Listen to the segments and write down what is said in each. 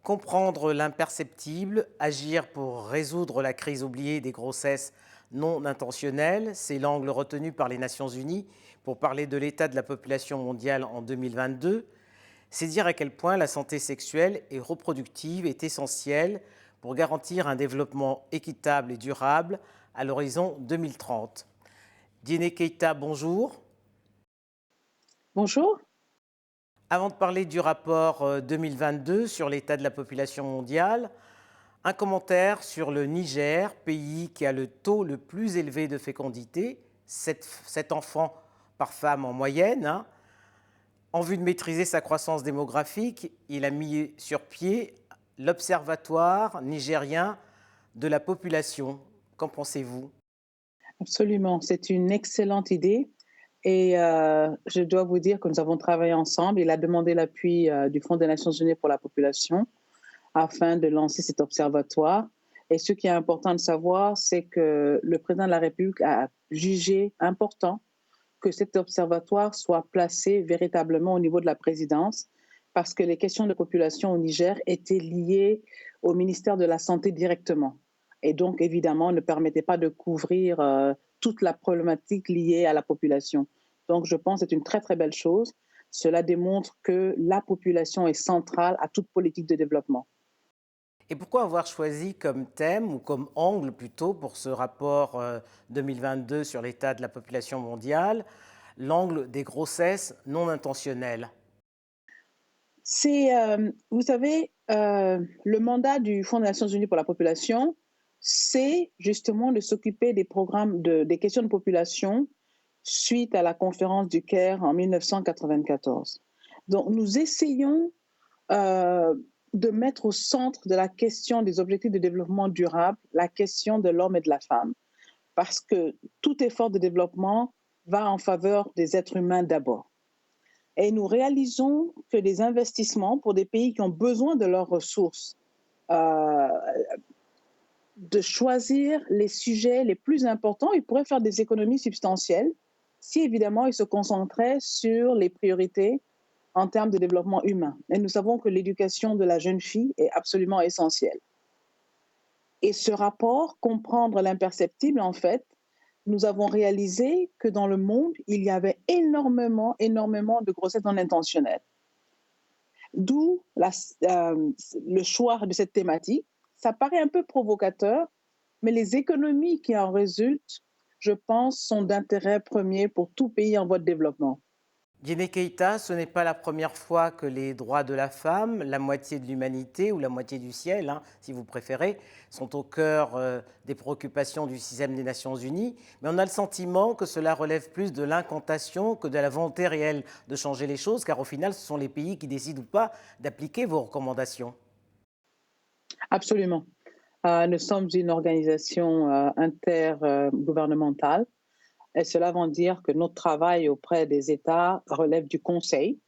Comprendre l'imperceptible, agir pour résoudre la crise oubliée des grossesses non intentionnelles, c'est l'angle retenu par les Nations Unies pour parler de l'état de la population mondiale en 2022. C'est dire à quel point la santé sexuelle et reproductive est essentielle pour garantir un développement équitable et durable à l'horizon 2030. Diéné Keïta, bonjour. Bonjour. Avant de parler du rapport 2022 sur l'état de la population mondiale, un commentaire sur le Niger, pays qui a le taux le plus élevé de fécondité, 7 enfants par femme en moyenne, hein. En vue de maîtriser sa croissance démographique, il a mis sur pied l'Observatoire nigérien de la population. Qu'en pensez-vous? Absolument, c'est une excellente idée et je dois vous dire que nous avons travaillé ensemble. Il a demandé l'appui du Fonds des Nations Unies pour la population afin de lancer cet observatoire. Et ce qui est important de savoir, c'est que le président de la République a jugé important que cet observatoire soit placé véritablement au niveau de la présidence parce que les questions de population au Niger étaient liées au ministère de la Santé directement. Et donc, évidemment, ne permettait pas de couvrir toute la problématique liée à la population. Donc, je pense que c'est une très, très belle chose. Cela démontre que la population est centrale à toute politique de développement. Et pourquoi avoir choisi comme thème, ou comme angle plutôt, pour ce rapport 2022 sur l'état de la population mondiale, l'angle des grossesses non intentionnelles? C'est, vous savez, le mandat du Fonds des Nations Unies pour la population, c'est justement de s'occuper des programmes des questions de population suite à la conférence du Caire en 1994. Donc, nous essayons euh, de mettre au centre de la question des objectifs de développement durable la question de l'homme et de la femme, parce que tout effort de développement va en faveur des êtres humains d'abord. Et nous réalisons que les investissements pour des pays qui ont besoin de leurs ressources, euh, de choisir les sujets les plus importants, ils pourraient faire des économies substantielles si évidemment ils se concentraient sur les priorités en termes de développement humain. Et nous savons que l'éducation de la jeune fille est absolument essentielle. Et ce rapport, comprendre l'imperceptible, en fait, nous avons réalisé que dans le monde, il y avait énormément, énormément de grossesses non intentionnelles. D'où le choix de cette thématique. Ça paraît un peu provocateur, mais les économies qui en résultent, je pense, sont d'intérêt premier pour tout pays en voie de développement. Diéné Keïta, ce n'est pas la première fois que les droits de la femme, la moitié de l'humanité ou la moitié du ciel, hein, si vous préférez, sont au cœur des préoccupations du système des Nations Unies. Mais on a le sentiment que cela relève plus de l'incantation que de la volonté réelle de changer les choses, car au final, ce sont les pays qui décident ou pas d'appliquer vos recommandations. Absolument. Nous sommes une organisation intergouvernementale et cela veut dire que notre travail auprès des États relève du Conseil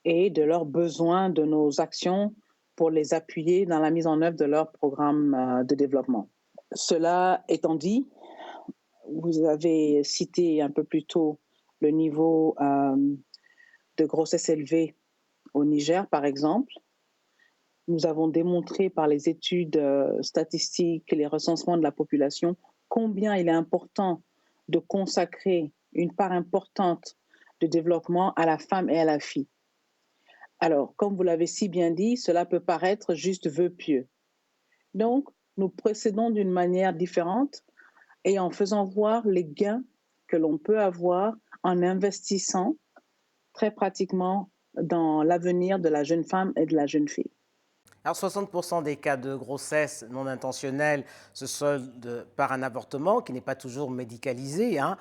et de leurs besoins de nos actions pour les appuyer dans la mise en œuvre de leurs programmes de développement. Cela étant dit, vous avez cité un peu plus tôt le niveau de grossesse élevée au Niger, par exemple. Nous avons démontré par les études statistiques et les recensements de la population combien il est important de consacrer une part importante de développement à la femme et à la fille. Alors, comme vous l'avez si bien dit, cela peut paraître juste vœu pieux. Donc, nous procédons d'une manière différente et en faisant voir les gains que l'on peut avoir en investissant très pratiquement dans l'avenir de la jeune femme et de la jeune fille. Alors 60% des cas de grossesse non intentionnelle se soldent par un avortement qui n'est pas toujours médicalisé, hein,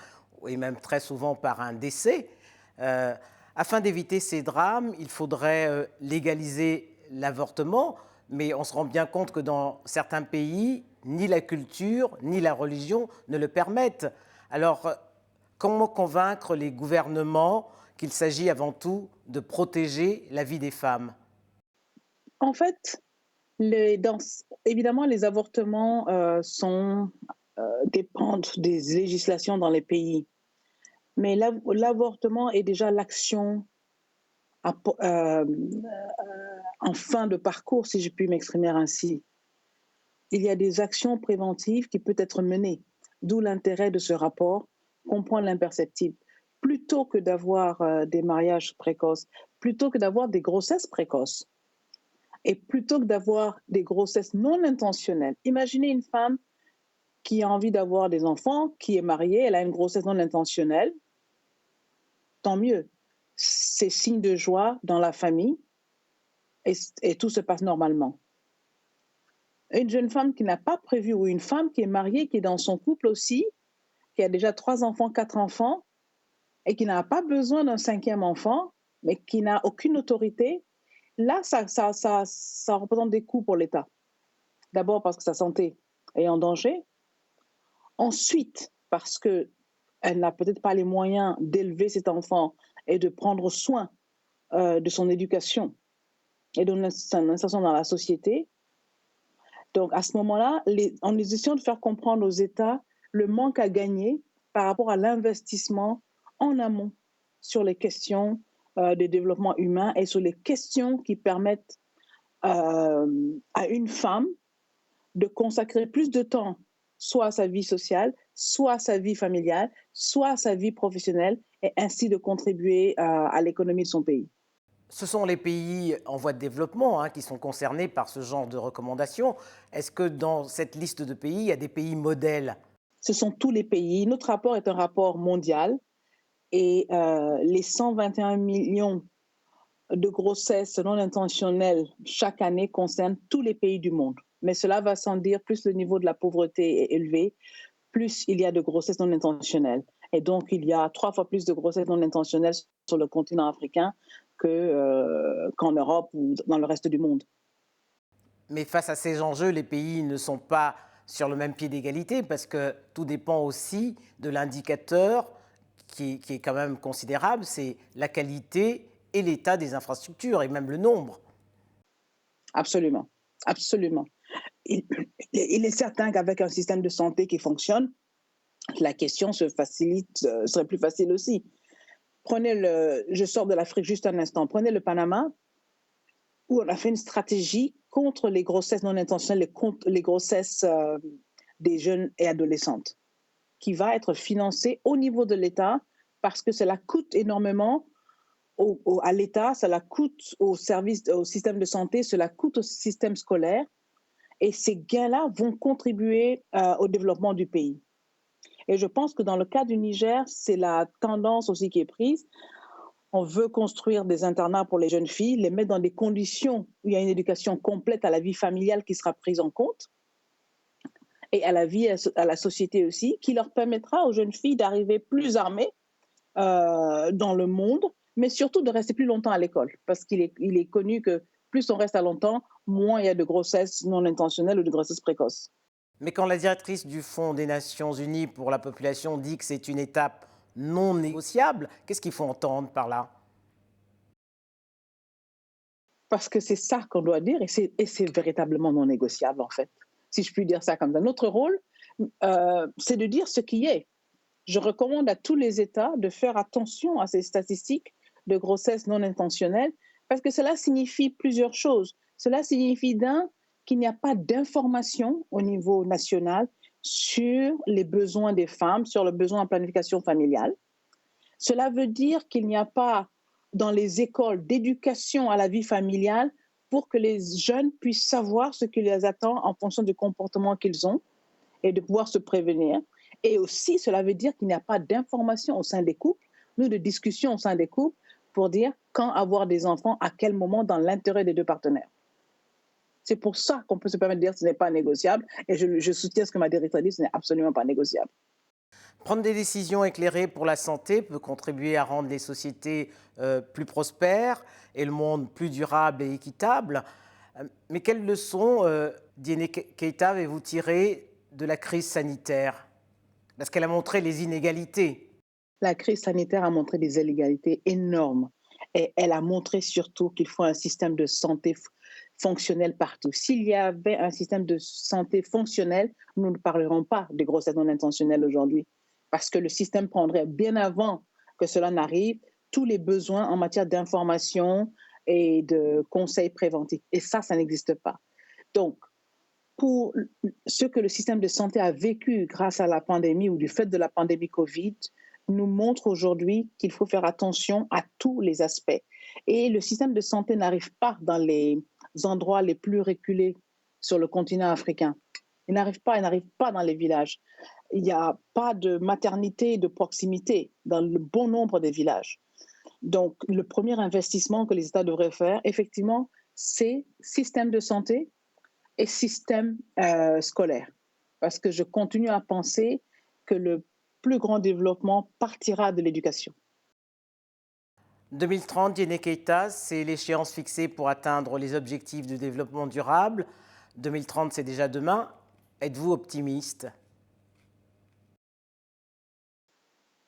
et même très souvent par un décès. Euh, Afin d'éviter ces drames, il faudrait légaliser l'avortement, mais on se rend bien compte que dans certains pays, ni la culture ni la religion ne le permettent. Alors, comment convaincre les gouvernements qu'il s'agit avant tout de protéger la vie des femmes? En fait, évidemment, les avortements dépendent des législations dans les pays. Mais l'avortement est déjà l'action à en fin de parcours, si je puis m'exprimer ainsi. Il y a des actions préventives qui peuvent être menées, d'où l'intérêt de ce rapport, comprendre l'imperceptible. Plutôt que d'avoir des mariages précoces, plutôt que d'avoir des grossesses précoces, et plutôt que d'avoir des grossesses non intentionnelles. Imaginez une femme qui a envie d'avoir des enfants, qui est mariée, elle a une grossesse non intentionnelle, tant mieux. C'est signe de joie dans la famille et tout se passe normalement. Une jeune femme qui n'a pas prévu, ou une femme qui est mariée, qui est dans son couple aussi, qui a déjà 3 enfants, 4 enfants, et qui n'a pas besoin d'un 5e enfant, mais qui n'a aucune autorité, là, ça représente des coûts pour l'État. D'abord parce que sa santé est en danger. Ensuite, parce qu'elle n'a peut-être pas les moyens d'élever cet enfant et de prendre soin de son éducation et de son insertion dans la société. Donc, à ce moment-là, en essayant de faire comprendre aux États le manque à gagner par rapport à l'investissement en amont sur les questions de développement humain et sur les questions qui permettent à une femme de consacrer plus de temps soit à sa vie sociale, soit à sa vie familiale, soit à sa vie professionnelle, et ainsi de contribuer à l'économie de son pays. Ce sont les pays en voie de développement qui sont concernés par ce genre de recommandations. Est-ce que dans cette liste de pays, il y a des pays modèles? Ce sont tous les pays. Notre rapport est un rapport mondial et les 121 millions de grossesses non intentionnelles chaque année concernent tous les pays du monde. Mais cela va sans dire, plus le niveau de la pauvreté est élevé, plus il y a de grossesses non intentionnelles. Et donc, il y a 3 fois plus de grossesses non intentionnelles sur le continent africain qu'en Europe ou dans le reste du monde. Mais face à ces enjeux, les pays ne sont pas sur le même pied d'égalité parce que tout dépend aussi de l'indicateur qui est quand même considérable, c'est la qualité et l'état des infrastructures et même le nombre. Absolument, absolument. Il, il est certain qu'avec un système de santé qui fonctionne, la question serait plus facile aussi. Je sors de l'Afrique juste un instant, prenez le Panama, où on a fait une stratégie contre les grossesses non intentionnelles, les grossesses des jeunes et adolescentes, qui va être financée au niveau de l'État parce que cela coûte énormément à l'État, cela coûte au système de santé, cela coûte au système scolaire, et ces gains-là vont contribuer au développement du pays. Et je pense que dans le cas du Niger, c'est la tendance aussi qui est prise. On veut construire des internats pour les jeunes filles, les mettre dans des conditions où il y a une éducation complète à la vie familiale qui sera prise en compte et à la vie, à la société aussi, qui leur permettra aux jeunes filles d'arriver plus armées dans le monde, mais surtout de rester plus longtemps à l'école, parce qu'il est connu que plus on reste à longtemps, moins il y a de grossesses non intentionnelles ou de grossesses précoces. Mais quand la directrice du Fonds des Nations Unies pour la population dit que c'est une étape non négociable, qu'est-ce qu'il faut entendre par là? Parce que c'est ça qu'on doit dire, et c'est véritablement non négociable, en fait, si je puis dire ça comme ça. Notre rôle, c'est de dire ce qui est. Je recommande à tous les États de faire attention à ces statistiques de grossesse non intentionnelle, parce que cela signifie plusieurs choses. Cela signifie qu'il n'y a pas d'information au niveau national sur les besoins des femmes, sur le besoin en planification familiale. Cela veut dire qu'il n'y a pas dans les écoles d'éducation à la vie familiale pour que les jeunes puissent savoir ce qui les attend en fonction du comportement qu'ils ont et de pouvoir se prévenir. Et aussi, cela veut dire qu'il n'y a pas d'information au sein des couples, ni de discussion au sein des couples pour dire quand avoir des enfants, à quel moment, dans l'intérêt des deux partenaires. C'est pour ça qu'on peut se permettre de dire que ce n'est pas négociable. Et je soutiens ce que ma directrice dit, ce n'est absolument pas négociable. Prendre des décisions éclairées pour la santé peut contribuer à rendre les sociétés plus prospères et le monde plus durable et équitable. Mais quelles leçons, Diéné Keïta, avez-vous tirées de la crise sanitaire? Parce qu'elle a montré les inégalités. La crise sanitaire a montré des inégalités énormes. Et elle a montré surtout qu'il faut un système de santé fonctionnel partout. S'il y avait un système de santé fonctionnel, nous ne parlerons pas de grossesse non intentionnelle aujourd'hui. Parce que le système prendrait bien avant que cela n'arrive, tous les besoins en matière d'information et de conseils préventifs. Et ça n'existe pas. Donc, pour ce que le système de santé a vécu grâce à la pandémie ou du fait de la pandémie Covid, nous montre aujourd'hui qu'il faut faire attention à tous les aspects. Et le système de santé n'arrive pas dans les endroits les plus reculés sur le continent africain. Il n'arrive pas dans les villages. Il n'y a pas de maternité de proximité dans le bon nombre des villages. Donc, le premier investissement que les États devraient faire, effectivement, c'est système de santé et système scolaire. Parce que je continue à penser que le plus grand développement partira de l'éducation. 2030, Diéné Keïta, c'est l'échéance fixée pour atteindre les objectifs de développement durable. 2030, c'est déjà demain. Êtes-vous optimiste?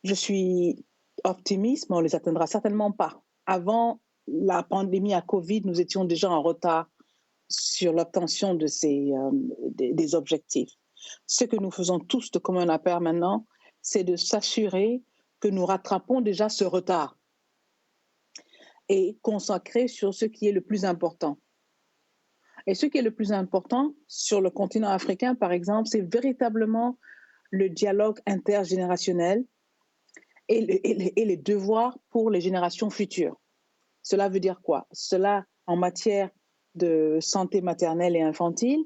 Je suis optimiste, mais on ne les atteindra certainement pas. Avant la pandémie à Covid, nous étions déjà en retard sur l'obtention de des objectifs. Ce que nous faisons tous de commun accord maintenant, c'est de s'assurer que nous rattrapons déjà ce retard et consacrer sur ce qui est le plus important. Et ce qui est le plus important sur le continent africain, par exemple, c'est véritablement le dialogue intergénérationnel et les devoirs pour les générations futures. Cela veut dire quoi? Cela en matière de santé maternelle et infantile,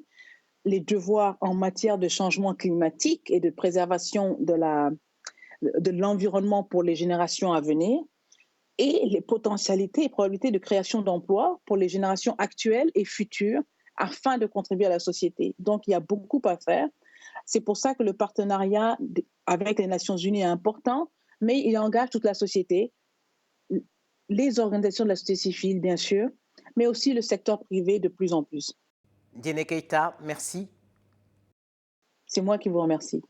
les devoirs en matière de changement climatique et de préservation de l'environnement pour les générations à venir, et les potentialités et probabilités de création d'emplois pour les générations actuelles et futures afin de contribuer à la société. Donc, il y a beaucoup à faire. C'est pour ça que le partenariat avec les Nations Unies est important, mais il engage toute la société, les organisations de la société civile, bien sûr, mais aussi le secteur privé de plus en plus. Diéné Keïta, merci. C'est moi qui vous remercie.